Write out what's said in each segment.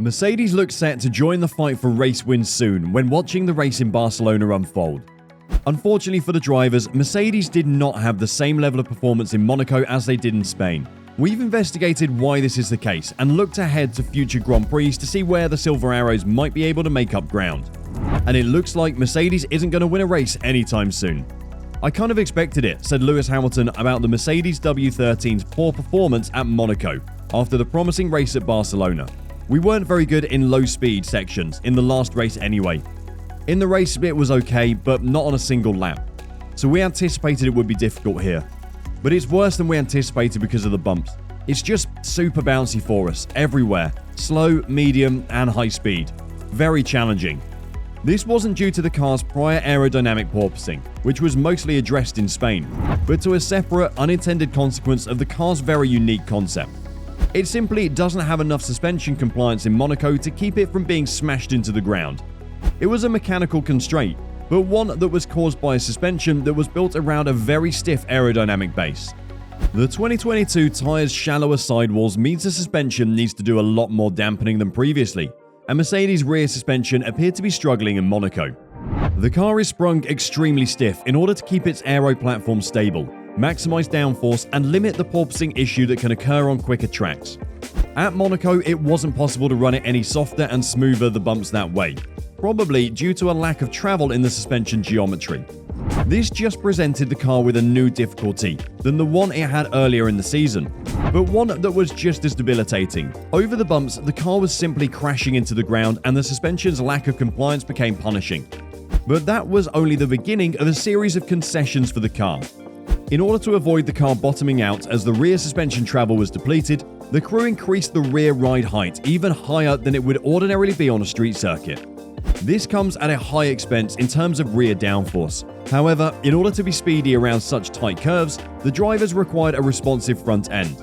Mercedes looks set to join the fight for race wins soon when watching the race in Barcelona unfold. Unfortunately for the drivers, Mercedes did not have the same level of performance in Monaco as they did in Spain. We've investigated why this is the case and looked ahead to future Grand Prix to see where the Silver Arrows might be able to make up ground. And it looks like Mercedes isn't going to win a race anytime soon. "I kind of expected it," said Lewis Hamilton about the Mercedes W13's poor performance at Monaco after the promising race at Barcelona. "We weren't very good in low-speed sections in the last race anyway. In the race it was okay, but not on a single lap. So we anticipated it would be difficult here. But it's worse than we anticipated because of the bumps. It's just super bouncy for us, everywhere. Slow, medium, and high speed. Very challenging." This wasn't due to the car's prior aerodynamic porpoising, which was mostly addressed in Spain, but to a separate, unintended consequence of the car's very unique concept. It simply doesn't have enough suspension compliance in Monaco to keep it from being smashed into the ground. It was a mechanical constraint, but one that was caused by a suspension that was built around a very stiff aerodynamic base. The 2022 tyre's shallower sidewalls means the suspension needs to do a lot more dampening than previously, and Mercedes' rear suspension appeared to be struggling in Monaco. The car is sprung extremely stiff in order to keep its aero platform stable, maximize downforce, and limit the porpoising issue that can occur on quicker tracks. At Monaco, it wasn't possible to run it any softer and smoother the bumps that way, probably due to a lack of travel in the suspension geometry. This just presented the car with a new difficulty than the one it had earlier in the season, but one that was just as debilitating. Over the bumps, the car was simply crashing into the ground and the suspension's lack of compliance became punishing. But that was only the beginning of a series of concessions for the car. In order to avoid the car bottoming out as the rear suspension travel was depleted, the crew increased the rear ride height even higher than it would ordinarily be on a street circuit. This comes at a high expense in terms of rear downforce. However, in order to be speedy around such tight curves, the drivers required a responsive front end.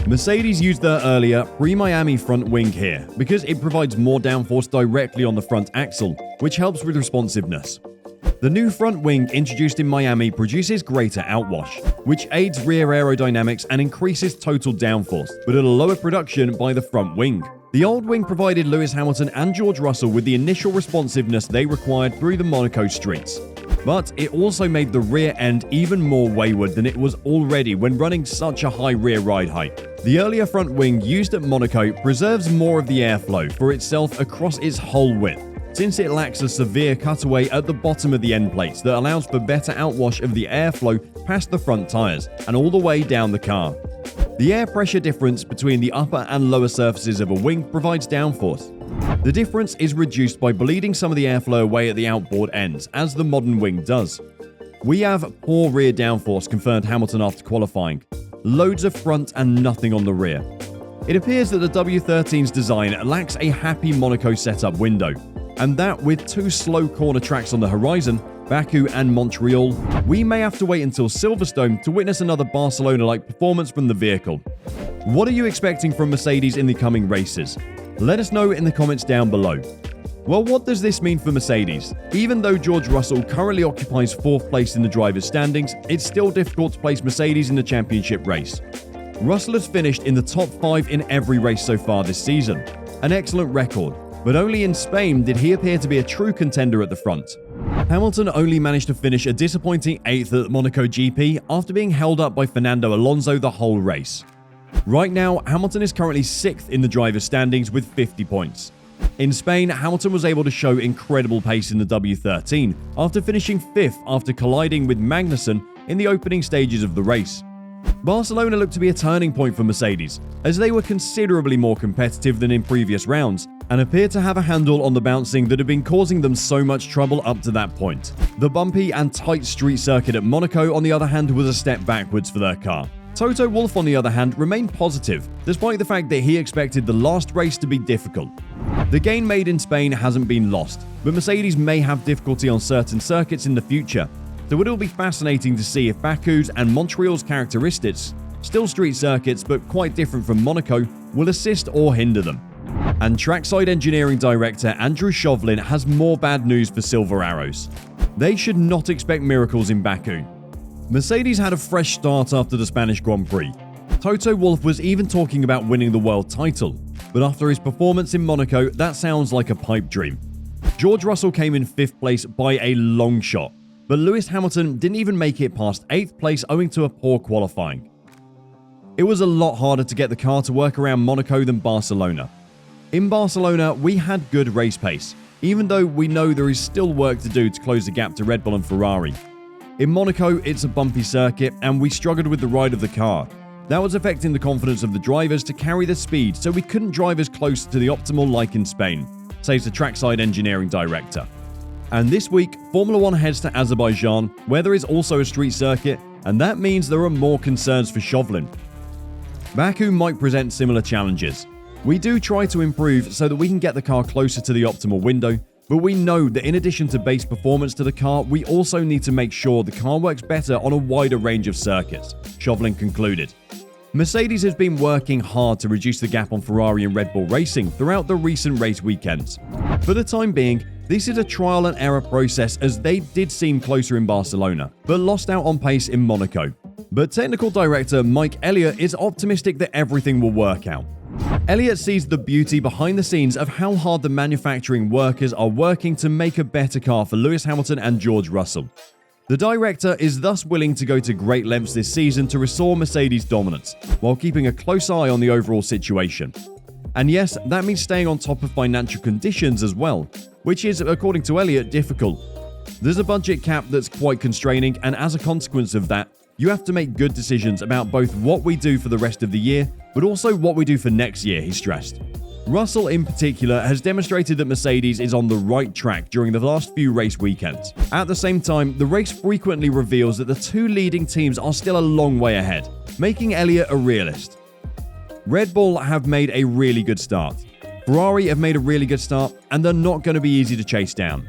Mercedes used their earlier pre-Miami front wing here because it provides more downforce directly on the front axle, which helps with responsiveness. The new front wing introduced in Miami produces greater outwash, which aids rear aerodynamics and increases total downforce, but at a lower production by the front wing. The old wing provided Lewis Hamilton and George Russell with the initial responsiveness they required through the Monaco streets. But it also made the rear end even more wayward than it was already when running such a high rear ride height. The earlier front wing used at Monaco preserves more of the airflow for itself across its whole width, since it lacks a severe cutaway at the bottom of the end plates that allows for better outwash of the airflow past the front tires and all the way down the car. The air pressure difference between the upper and lower surfaces of a wing provides downforce. The difference is reduced by bleeding some of the airflow away at the outboard ends, as the modern wing does. "We have poor rear downforce," confirmed Hamilton after qualifying. "Loads of front and nothing on the rear." It appears that the W13's design lacks a happy Monaco setup window, and that with two slow corner tracks on the horizon, Baku and Montreal, we may have to wait until Silverstone to witness another Barcelona-like performance from the vehicle. What are you expecting from Mercedes in the coming races? Let us know in the comments down below. Well, what does this mean for Mercedes? Even though George Russell currently occupies 4th place in the drivers' standings, it's still difficult to place Mercedes in the championship race. Russell has finished in the top 5 in every race so far this season, an excellent record, but only in Spain did he appear to be a true contender at the front. Hamilton only managed to finish a disappointing 8th at Monaco GP after being held up by Fernando Alonso the whole race. Right now, Hamilton is currently 6th in the drivers' standings with 50 points. In Spain, Hamilton was able to show incredible pace in the W13 after finishing 5th after colliding with Magnussen in the opening stages of the race. Barcelona looked to be a turning point for Mercedes, as they were considerably more competitive than in previous rounds and appeared to have a handle on the bouncing that had been causing them so much trouble up to that point. The bumpy and tight street circuit at Monaco, on the other hand, was a step backwards for their car. Toto Wolff, on the other hand, remained positive, despite the fact that he expected the last race to be difficult. The gain made in Spain hasn't been lost, but Mercedes may have difficulty on certain circuits in the future, so it will be fascinating to see if Baku's and Montreal's characteristics, still street circuits but quite different from Monaco, will assist or hinder them. And trackside engineering director Andrew Chauvelin has more bad news for Silver Arrows. They should not expect miracles in Baku. Mercedes had a fresh start after the Spanish Grand Prix. Toto Wolff was even talking about winning the world title. but after his performance in Monaco, that sounds like a pipe dream. George Russell came in 5th place by a long shot, but Lewis Hamilton didn't even make it past 8th place owing to a poor qualifying. It was a lot harder to get the car to work around Monaco than Barcelona. In Barcelona, we had good race pace, even though we know there is still work to do to close the gap to Red Bull and Ferrari. In Monaco, it's a bumpy circuit, and we struggled with the ride of the car. That was affecting the confidence of the drivers to carry the speed, so we couldn't drive as close to the optimal like in Spain, says the trackside engineering director. And this week, Formula 1 heads to Azerbaijan, where there is also a street circuit, and that means there are more concerns for Chauvelin. Baku might present similar challenges. We do try to improve so that we can get the car closer to the optimal window, but we know that in addition to base performance to the car, we also need to make sure the car works better on a wider range of circuits, Chauvelin concluded. Mercedes has been working hard to reduce the gap on Ferrari and Red Bull Racing throughout the recent race weekends. For the time being, this is a trial and error process as they did seem closer in Barcelona, but lost out on pace in Monaco. But technical director Mike Elliott is optimistic that everything will work out. Elliott sees the beauty behind the scenes of how hard the manufacturing workers are working to make a better car for Lewis Hamilton and George Russell. The director is thus willing to go to great lengths this season to restore Mercedes' dominance, while keeping a close eye on the overall situation. And yes, that means staying on top of financial conditions as well, which is, according to Elliott, difficult. There's a budget cap that's quite constraining, and as a consequence of that, you have to make good decisions about both what we do for the rest of the year, but also what we do for next year, he stressed. Russell in particular has demonstrated that Mercedes is on the right track during the last few race weekends. At the same time, the race frequently reveals that the two leading teams are still a long way ahead, making Elliott a realist. Red Bull have made a really good start. Ferrari have made a really good start, and they're not going to be easy to chase down.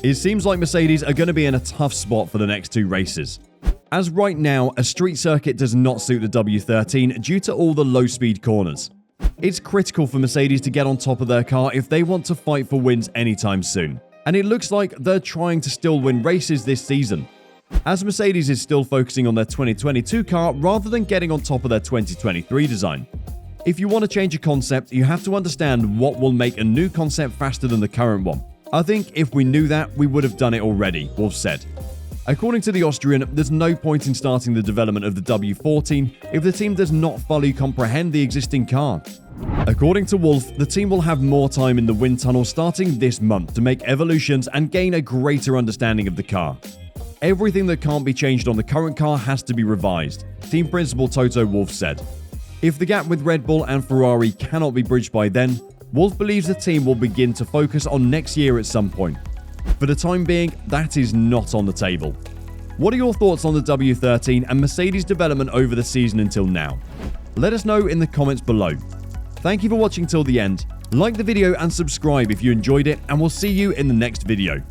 It seems like Mercedes are going to be in a tough spot for the next two races. As right now, a street circuit does not suit the W13 due to all the low-speed corners. It's critical for Mercedes to get on top of their car if they want to fight for wins anytime soon, and it looks like they're trying to still win races this season, as Mercedes is still focusing on their 2022 car rather than getting on top of their 2023 design. If you want to change a concept, you have to understand what will make a new concept faster than the current one. I think if we knew that, we would have done it already, Wolff said. According to the Austrian, there's no point in starting the development of the W14 if the team does not fully comprehend the existing car. According to Wolff, the team will have more time in the wind tunnel starting this month to make evolutions and gain a greater understanding of the car. Everything that can't be changed on the current car has to be revised, team principal Toto Wolff said. If the gap with Red Bull and Ferrari cannot be bridged by then, Wolff believes the team will begin to focus on next year at some point. For the time being, that is not on the table. What are your thoughts on the W13 and Mercedes' development over the season until now? Let us know in the comments below. Thank you for watching till the end. Like the video and subscribe if you enjoyed it, and we'll see you in the next video.